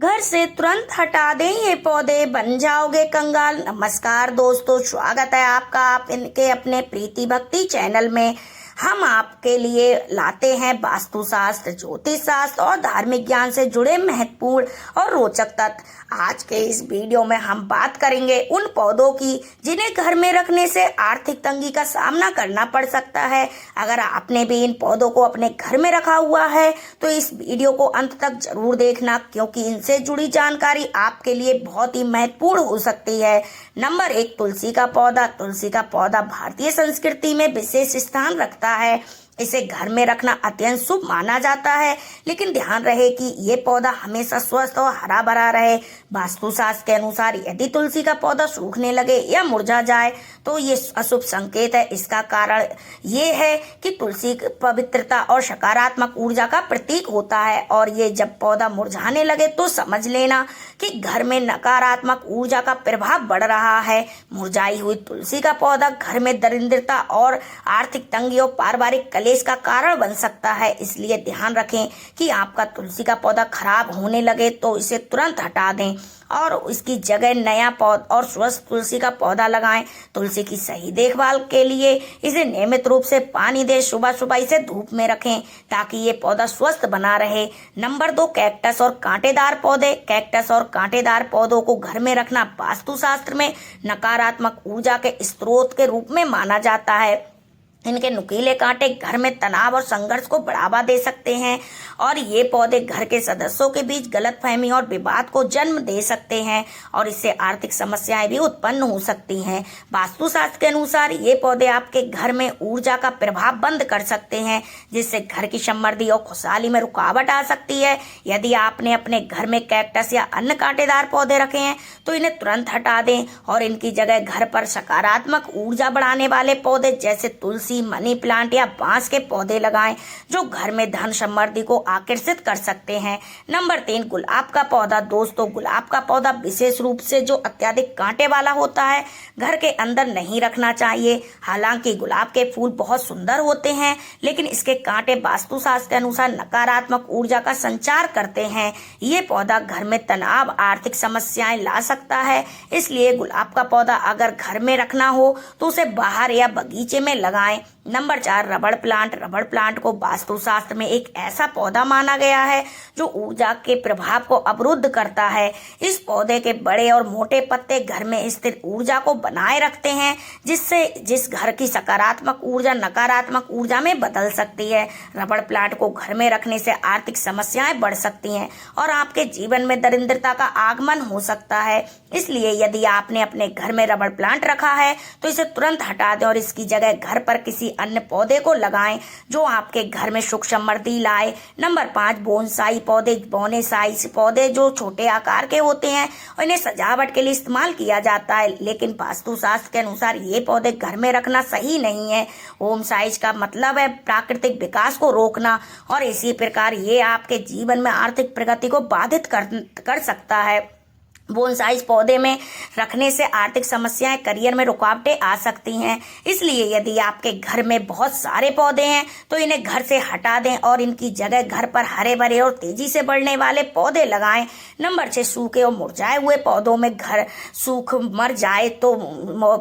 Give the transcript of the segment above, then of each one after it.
घर से तुरंत हटा दें ये पौधे, बन जाओगे कंगाल। नमस्कार दोस्तों, स्वागत है आपका आप इनके अपने प्रीति भक्ति चैनल में। हम आपके लिए लाते हैं वास्तुशास्त्र, ज्योतिष शास्त्र और धार्मिक ज्ञान से जुड़े महत्वपूर्ण और रोचक तथ्य। आज के इस वीडियो में हम बात करेंगे उन पौधों की जिन्हें घर में रखने से आर्थिक तंगी का सामना करना पड़ सकता है। अगर आपने भी इन पौधों को अपने घर में रखा हुआ है तो इस वीडियो को अंत तक जरूर देखना, क्योंकि इनसे जुड़ी जानकारी आपके लिए बहुत ही महत्वपूर्ण हो सकती है। नंबर 1, तुलसी का पौधा। तुलसी का पौधा भारतीय संस्कृति में विशेष स्थान रखता है। इसे घर में रखना अत्यंत शुभ माना जाता है, लेकिन ध्यान रहे कि ये पौधा हमेशा स्वस्थ और हरा भरा रहे। वास्तुशास्त्र के अनुसार यदि तुलसी का पौधा सूखने लगे या मुरझा जाए तो ये अशुभ संकेत है। इसका कारण ये है कि तुलसी पवित्रता और सकारात्मक ऊर्जा का प्रतीक होता है, और ये जब पौधा मुरझाने लगे तो समझ लेना कि घर में नकारात्मक ऊर्जा का प्रभाव बढ़ रहा है। मुरझाई हुई तुलसी का पौधा घर में दरिद्रता और आर्थिक तंगी और पारिवारिक कलेश का कारण बन सकता है। इसलिए ध्यान रखें कि आपका तुलसी का पौधा खराब होने लगे तो इसे तुरंत हटा दें और इसकी जगह नया पौधा और स्वस्थ तुलसी का पौधा लगाएं। तुलसी की सही देखभाल के लिए इसे नियमित रूप से पानी दें। सुबह सुबह इसे धूप में रखें ताकि ये पौधा स्वस्थ बना रहे। नंबर 2, कैक्टस और कांटेदार पौधे। कैक्टस और कांटेदार पौधों को घर में रखना वास्तुशास्त्र में नकारात्मक ऊर्जा के स्रोत के रूप में माना जाता है। इनके नुकीले कांटे घर में तनाव और संघर्ष को बढ़ावा दे सकते हैं, और ये पौधे घर के सदस्यों के बीच गलतफहमी और विवाद को जन्म दे सकते हैं, और इससे आर्थिक समस्याएं भी उत्पन्न हो सकती हैं। वास्तुशास्त्र के अनुसार ये पौधे आपके घर में ऊर्जा का प्रभाव बंद कर सकते हैं, जिससे घर की समृद्धि और खुशहाली में रुकावट आ सकती है। यदि आपने अपने घर में कैक्टस या अन्य कांटेदार पौधे रखे हैं तो इन्हें तुरंत हटा दें और इनकी जगह घर पर सकारात्मक ऊर्जा बढ़ाने वाले पौधे जैसे तुलसी, मनी प्लांट या बांस के पौधे लगाएं, जो घर में धन समृद्धि को आकर्षित कर सकते हैं। नंबर 3, गुलाब का पौधा। दोस्तों, गुलाब का पौधा विशेष रूप से जो अत्यधिक कांटे वाला होता है घर के अंदर नहीं रखना चाहिए। हालांकि गुलाब के फूल बहुत सुंदर होते हैं, लेकिन इसके कांटे वास्तुशास्त्र के अनुसार नकारात्मक ऊर्जा का संचार करते हैं। ये पौधा घर में तनाव, आर्थिक समस्याएं ला सकता है। इसलिए गुलाब का पौधा अगर घर में रखना हो तो उसे बाहर या बगीचे में लगाएं। नंबर 4, रबड़ प्लांट। रबड़ प्लांट को वास्तुशास्त्र में एक ऐसा पौधा माना गया है जो ऊर्जा के प्रभाव को अवरुद्ध करता है। इस पौधे के बड़े और मोटे पत्ते घर में स्थिर ऊर्जा को बनाए रखते हैं, जिस घर की सकारात्मक ऊर्जा नकारात्मक ऊर्जा में बदल सकती है। रबड़ प्लांट को घर में रखने से आर्थिक समस्याएं बढ़ सकती हैं और आपके जीवन में दरिद्रता का आगमन हो सकता है। इसलिए यदि आपने अपने घर में रबड़ प्लांट रखा है तो इसे तुरंत हटा दें और इसकी जगह घर पर किसी अन्य पौधे को लगाएं जो आपके घर में सुख समृद्धि लाए। नंबर 5, बोनसाई पौधे। बोनसाई पौधे जो छोटे आकार के होते हैं और इन्हें सजावट के लिए इस्तेमाल किया जाता है, लेकिन वास्तुशास्त्र के अनुसार ये पौधे घर में रखना सही नहीं है। होम साइज का मतलब है प्राकृतिक विकास को रोकना, और इसी प्रकार ये आपके जीवन में आर्थिक प्रगति को बाधित कर सकता है। बोनसाई पौधे में रखने से आर्थिक समस्याएं, करियर में रुकावटें आ सकती हैं। इसलिए यदि आपके घर में बहुत सारे पौधे हैं तो इन्हें घर से हटा दें और इनकी जगह घर पर हरे भरे और तेजी से बढ़ने वाले पौधे लगाएं। नंबर 6, सूखे और मुरझाए हुए पौधों में घर सूख मर जाए तो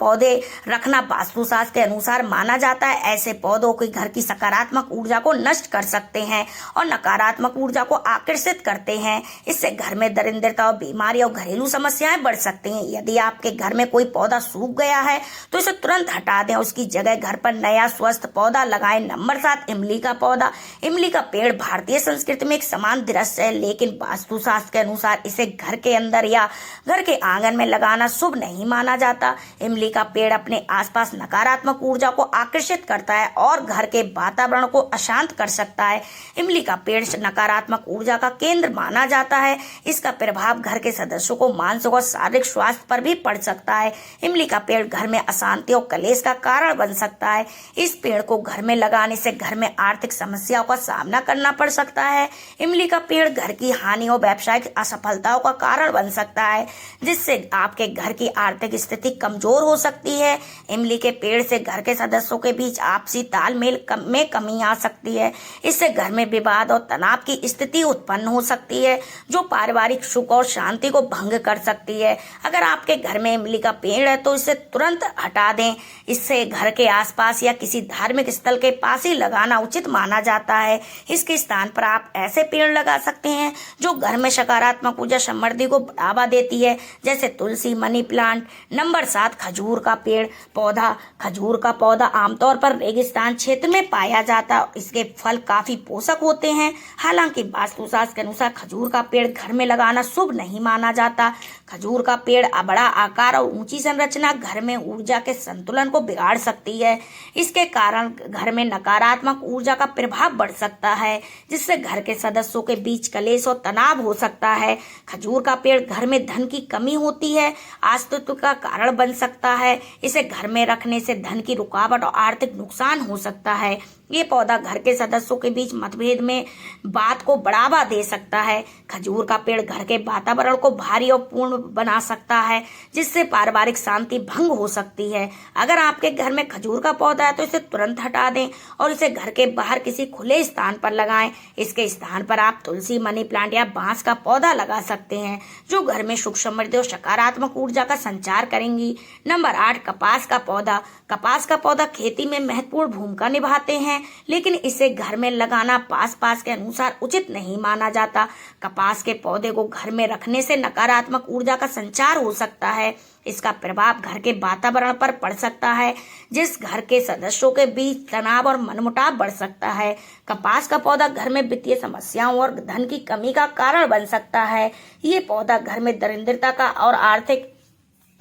पौधे रखना वास्तुशास्त्र के अनुसार माना जाता है। ऐसे पौधों के घर की सकारात्मक ऊर्जा को नष्ट कर सकते हैं और नकारात्मक ऊर्जा को आकर्षित करते हैं। इससे घर में दरिद्रता और बीमारी और घरेलू समस्याएं बढ़ सकती हैं। यदि आपके घर में कोई पौधा सूख गया है तो इसे तुरंत हटा दें, उसकी जगह घर पर नया स्वस्थ पौधा लगाएं। नंबर 7, इमली का पौधा। इमली का पेड़ भारतीय संस्कृति में एक समान दृश्य है, लेकिन वास्तुशास्त्र के अनुसार इसे घर के अंदर या घर के आंगन में लगाना शुभ नहीं माना जाता। इमली का पेड़ अपने आसपास नकारात्मक ऊर्जा को आकर्षित करता है और घर के वातावरण को अशांत कर सकता है। इमली का पेड़ नकारात्मक ऊर्जा का केंद्र माना जाता है। इसका प्रभाव घर के सदस्यों को मानसिक और शारीरिक स्वास्थ्य पर भी पड़ सकता है। इमली का पेड़ घर में अशांति और कलेश का कारण बन सकता है। इस पेड़ को घर में लगाने से घर में आर्थिक समस्याओं का सामना करना पड़ सकता है। इमली का पेड़ घर की हानि और व्यावसायिक असफलताओं का कारण बन सकता है, जिससे आपके घर की आर्थिक स्थिति कमजोर हो सकती है। इमली के पेड़ से घर के सदस्यों के बीच आपसी तालमेल में कमी आ सकती है। इससे घर में विवाद और तनाव की स्थिति उत्पन्न हो सकती है, जो पारिवारिक सुख और शांति को भंग कर सकती है। अगर आपके घर में इमली का पेड़ है तो इसे तुरंत हटा दें। इससे घर के आसपास या किसी धार्मिक स्थल के पास ही लगाना उचित माना जाता है। इसके स्थान पर आप ऐसे पेड़ लगा सकते हैं जो घर में सकारात्मक ऊर्जा समृद्धि को बढ़ावा देती है, जैसे तुलसी, मनी प्लांट। नंबर 7, खजूर का पेड़ पौधा। खजूर का पौधा आमतौर पर रेगिस्तान क्षेत्र में पाया जाता है। इसके फल काफी पोषक होते हैं। हालांकि वास्तुशास्त्र के अनुसार खजूर का पेड़ घर में लगाना शुभ नहीं माना जाता। खजूर का पेड़ बड़ा आकार और ऊंची संरचना घर में ऊर्जा के संतुलन को बिगाड़ सकती है। इसके कारण घर में नकारात्मक ऊर्जा का प्रभाव बढ़ सकता है, जिससे घर के सदस्यों के बीच कलेश और तनाव हो सकता है। खजूर का पेड़ घर में धन की कमी होती है, अस्तित्व का कारण बन सकता है। इसे घर में रखने से धन की रुकावट और आर्थिक नुकसान हो सकता है। ये पौधा घर के सदस्यों के बीच मतभेद में बात को बढ़ावा दे सकता है। खजूर का पेड़ घर के वातावरण को भारी और पूर्ण बना सकता है, जिससे पारिवारिक शांति भंग हो सकती है। अगर आपके घर में खजूर का पौधा है तो इसे तुरंत हटा दें और इसे घर के बाहर किसी खुले स्थान पर लगाएं। इसके स्थान पर आप तुलसी, मनी प्लांट या बांस का पौधा लगा सकते हैं, जो घर में सुख, समृद्धि और सकारात्मक ऊर्जा का संचार करेंगी। नंबर 8, कपास का पौधा। कपास का पौधा खेती में महत्वपूर्ण भूमिका निभाते हैं, लेकिन इसे घर में लगाना पास के अनुसार उचित नहीं माना जाता। कपास के पौधे को घर में रखने से नकारात्मक ऊर्जा का संचार हो सकता है। इसका प्रभाव घर के वातावरण पर पड़ सकता है, जिस घर के सदस्यों के बीच तनाव और मनमुटाव बढ़ सकता है। कपास का पौधा घर में वित्तीय समस्याओं और धन की कमी का कारण बन सकता है। ये पौधा घर में दरिद्रता का और आर्थिक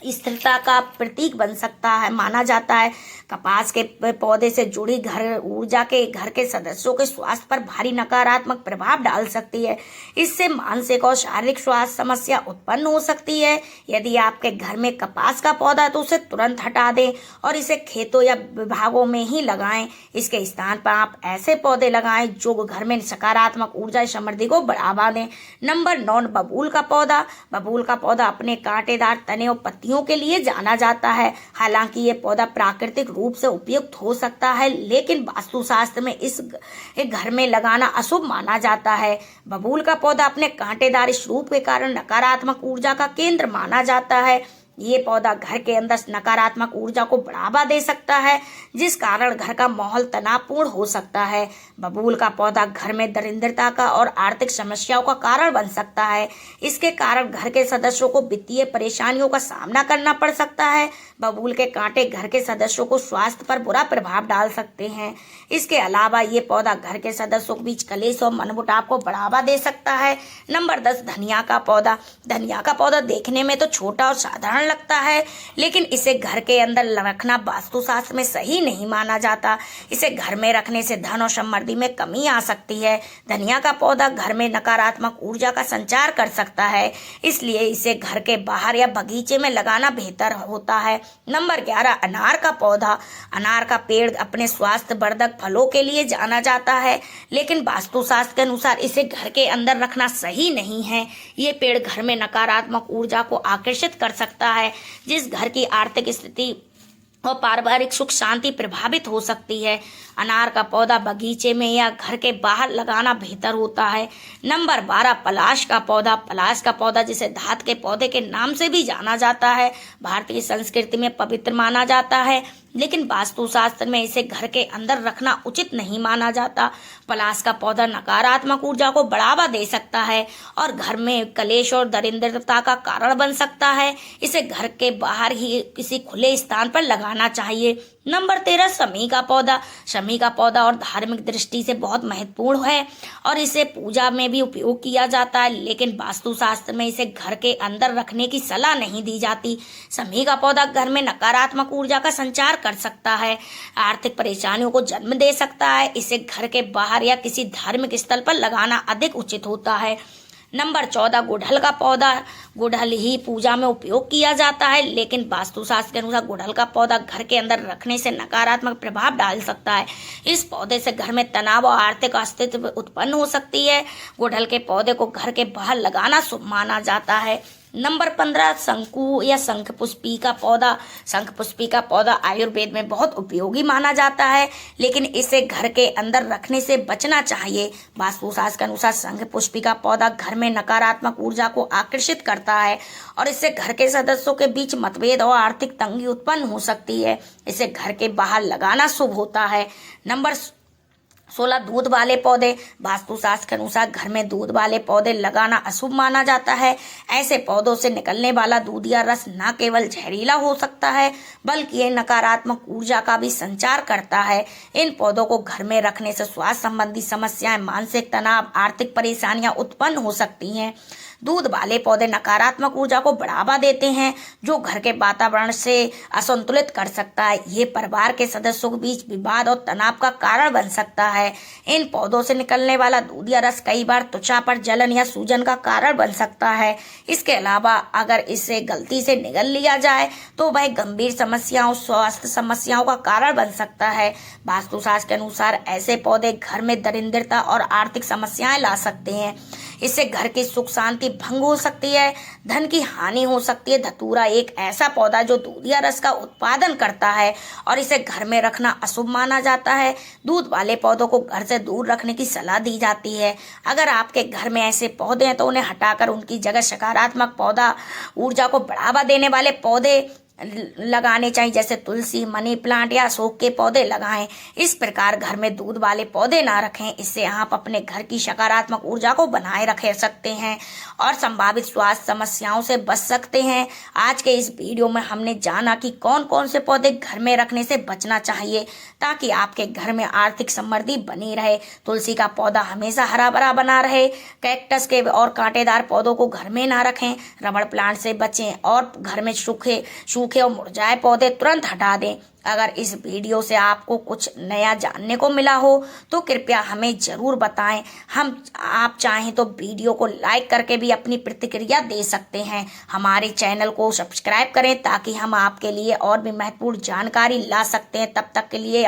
स्थिरता का प्रतीक बन सकता है माना जाता है। कपास के पौधे से जुड़ी ऊर्जा के घर के सदस्यों के स्वास्थ्य पर भारी नकारात्मक प्रभाव डाल सकती है। इससे मानसिक और शारीरिक स्वास्थ्य समस्या उत्पन्न हो सकती है। यदि आपके घर में कपास का पौधा है तो उसे तुरंत हटा दें और इसे खेतों या विभागों में ही लगाएं। इसके स्थान पर आप ऐसे पौधे लगाएं जो घर में सकारात्मक ऊर्जा समृद्धि को बढ़ावा दें। नंबर 9, बबूल का पौधा। बबूल का पौधा अपने कांटेदार तने और पत्तियों के लिए जाना जाता है। हालांकि ये पौधा प्राकृतिक रूप से उपयुक्त हो सकता है, लेकिन वास्तुशास्त्र में इस घर में लगाना अशुभ माना जाता है। बबूल का पौधा अपने कांटेदार स्वरूप के कारण नकारात्मक ऊर्जा का केंद्र माना जाता है। ये पौधा घर के अंदर नकारात्मक ऊर्जा को बढ़ावा दे सकता है, जिस कारण घर का माहौल तनावपूर्ण हो सकता है। बबूल का पौधा घर में दरिद्रता का और आर्थिक समस्याओं का कारण बन सकता है। इसके कारण घर के सदस्यों को वित्तीय परेशानियों का सामना करना पड़ सकता है। बबूल के कांटे घर के सदस्यों को स्वास्थ्य पर बुरा प्रभाव डाल सकते हैं। इसके अलावा ये पौधा घर के सदस्यों के बीच कलेश और मनमुटाव को बढ़ावा दे सकता है। नंबर 10, धनिया का पौधा। धनिया का पौधा देखने में तो छोटा और साधारण लगता है, लेकिन इसे घर के अंदर रखना वास्तुशास्त्र में सही नहीं माना जाता। इसे घर में रखने से धन और समृद्धि में कमी आ सकती है। धनिया का पौधा घर में नकारात्मक ऊर्जा का संचार कर सकता है, इसलिए इसे घर के बाहर या बगीचे में लगाना बेहतर होता है। नंबर 11, अनार का पौधा। अनार का पेड़ अपने स्वास्थ्यवर्धक फलों के लिए जाना जाता है, लेकिन वास्तुशास्त्र के अनुसार इसे घर के अंदर रखना सही नहीं है। ये पेड़ घर में नकारात्मक ऊर्जा को आकर्षित कर सकता है, जिस घर की आर्थिक स्थिति और पारिवारिक सुख शांति प्रभावित हो सकती है। अनार का पौधा बगीचे में या घर के बाहर लगाना बेहतर होता है। नंबर 12, पलाश का पौधा। पलाश का पौधा, जिसे धात के पौधे के नाम से भी जाना जाता है, भारतीय संस्कृति में पवित्र माना जाता है, लेकिन वास्तुशास्त्र में इसे घर के अंदर रखना उचित नहीं माना जाता। पलाश का पौधा नकारात्मक ऊर्जा को बढ़ावा दे सकता है और घर में कलेश और दरिद्रता का कारण बन सकता है। इसे घर के बाहर ही किसी खुले स्थान पर लगाना चाहिए। नंबर 13, शमी का पौधा। शमी का पौधा और धार्मिक दृष्टि से बहुत महत्वपूर्ण है और इसे पूजा में भी उपयोग किया जाता है, लेकिन वास्तुशास्त्र में इसे घर के अंदर रखने की सलाह नहीं दी जाती। शमी का पौधा घर में नकारात्मक ऊर्जा का संचार कर सकता है, आर्थिक परेशानियों को जन्म दे सकता है। इसे घर के बाहर या किसी धार्मिक स्थल पर लगाना अधिक उचित होता है। नंबर 14 गुड़हल का पौधा। गुड़हल ही पूजा में उपयोग किया जाता है, लेकिन वास्तुशास्त्र के अनुसार गुड़हल का पौधा घर के अंदर रखने से नकारात्मक प्रभाव डाल सकता है। इस पौधे से घर में तनाव और आर्थिक अस्थिति उत्पन्न हो सकती है। गुड़हल के पौधे को घर के बाहर लगाना शुभ माना जाता है। नंबर 15 शंकु या शंखपुष्पी का पौधा। शंखपुष्पी का पौधा आयुर्वेद में बहुत उपयोगी माना जाता है, लेकिन इसे घर के अंदर रखने से बचना चाहिए। वास्तुशास्त्र के अनुसार शंखपुष्पी का पौधा घर में नकारात्मक ऊर्जा को आकर्षित करता है और इससे घर के सदस्यों के बीच मतभेद और आर्थिक तंगी उत्पन्न हो सकती है। इसे घर के बाहर लगाना शुभ होता है। नंबर 16 दूध वाले पौधे। वास्तुशास्त्र के अनुसार घर में दूध वाले पौधे लगाना अशुभ माना जाता है। ऐसे पौधों से निकलने वाला दूध या रस न केवल जहरीला हो सकता है, बल्कि ये नकारात्मक ऊर्जा का भी संचार करता है। इन पौधों को घर में रखने से स्वास्थ्य संबंधी समस्याएं, मानसिक तनाव, आर्थिक परेशानियां उत्पन्न हो सकती हैं। दूध वाले पौधे नकारात्मक ऊर्जा को बढ़ावा देते हैं, जो घर के वातावरण से असंतुलित कर सकता है। ये परिवार के सदस्यों के बीच विवाद और तनाव का कारण बन सकता है। इन पौधों से निकलने वाला दूध या रस कई बार त्वचा पर जलन या सूजन का कारण बन सकता है। इसके अलावा अगर इसे गलती से निगल लिया जाए तो वह गंभीर समस्याओं, स्वास्थ्य समस्याओं का कारण बन सकता है। वास्तुशास्त्र के अनुसार ऐसे पौधे घर में दरिद्रता और आर्थिक समस्याएं ला सकते हैं। इससे घर की सुख शांति भंग हो सकती है, धन की हानि हो सकती है। धतूरा एक ऐसा पौधा जो दूध या रस का उत्पादन करता है और इसे घर में रखना अशुभ माना जाता है। दूध वाले पौधों को घर से दूर रखने की सलाह दी जाती है। अगर आपके घर में ऐसे पौधे हैं तो उन्हें हटाकर उनकी जगह सकारात्मक पौधा, ऊर्जा को बढ़ावा देने वाले पौधे लगाने चाहिए, जैसे तुलसी, मनी प्लांट या अशोक के पौधे लगाएं। इस प्रकार घर में दूध वाले पौधे ना रखें। इससे आप अपने घर की सकारात्मक ऊर्जा को बनाए रख सकते हैं और संभावित स्वास्थ्य समस्याओं से बच सकते हैं। आज के इस वीडियो में हमने जाना कि कौन कौन से पौधे घर में रखने से बचना चाहिए ताकि आपके घर में आर्थिक समृद्धि बनी रहे। तुलसी का पौधा हमेशा हरा भरा बना रहे। कैक्टस के और कांटेदार पौधों को घर में ना रखें। रबड़ प्लांट से बचें और घर में सूखे और मुरझाए पौधे तुरंत हटा दें। अगर इस वीडियो से आपको कुछ नया जानने को मिला हो तो कृपया हमें जरूर बताएं। आप चाहें तो वीडियो को लाइक करके भी अपनी प्रतिक्रिया दे सकते हैं। हमारे चैनल को सब्सक्राइब करें ताकि हम आपके लिए और भी महत्वपूर्ण जानकारी ला सकते हैं। तब तक के लिए